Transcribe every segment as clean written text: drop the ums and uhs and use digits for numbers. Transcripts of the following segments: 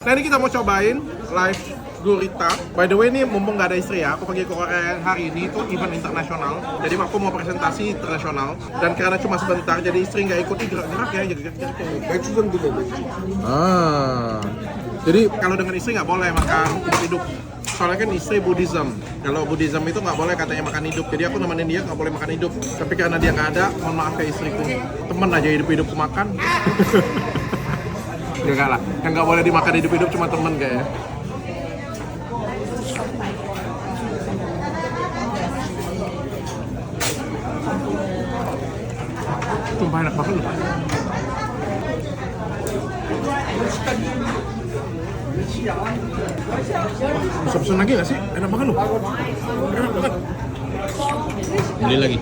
Nah ini kita mau cobain live gurita. By the way ini mumpung nggak ada istri ya, aku pergi ke Korea hari ini itu event internasional. Jadi aku mau presentasi internasional. Dan karena cuma sebentar, jadi istri nggak ikuti gerak-gerak ya, jadi gerak-gerak. 맥주전 드려 맥주. Jadi kalau dengan istri nggak boleh makan hidup. Soalnya kan istri Buddhism. Kalau Buddhism itu nggak boleh katanya makan hidup. Jadi aku nemenin dia nggak boleh makan hidup. Tapi karena dia nggak ada, mohon maaf ya istriku. Temen aja hidup-hidupku makan. Enggak lah, yang nggak boleh dimakan hidup-hidup cuma temen kayaknya. Sumpah enak banget loh. Bisa pesen lagi nggak sih? Enak banget loh. Enak banget. Beli lagi.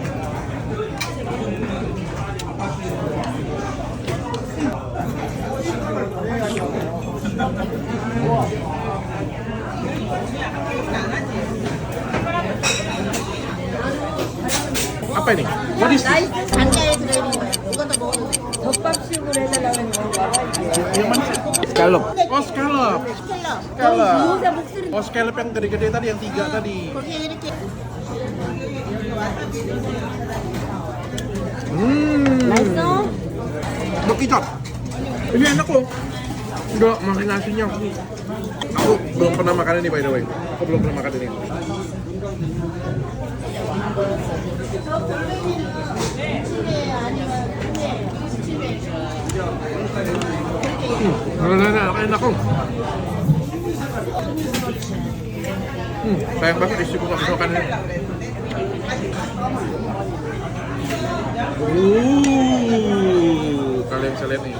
Apa ini? What is this? 간장에 들어있는 거야. 이것도 먹어. 덮밥식으로 해달라고 하니까. Yang mana? Scallop. Oh, scallop. 스텔러. Scallop. 여기다 목소리. Oh, scallop yang gede-gede tadi, yang 3 tadi. 거기에 이렇게. 맛있어? Bekicot. Ini enak loh. Udah marinasinya. Aku belum pernah makan ini by the way. Aku belum pernah makan ini. Enak kok. Sayang banget istriku nggak bisa makan ini. Kalian bisa lihat nih.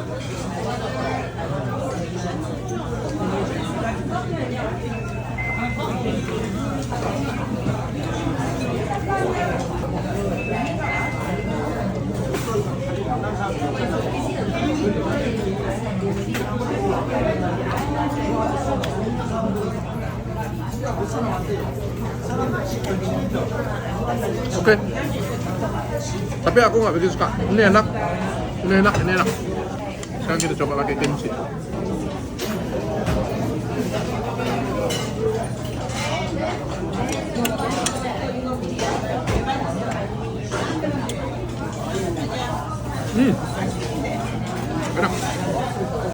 Oke. Tapi aku nggak begitu suka. Ini enak. Ini enak, ini enak. Sekarang kita coba pakai kimchi.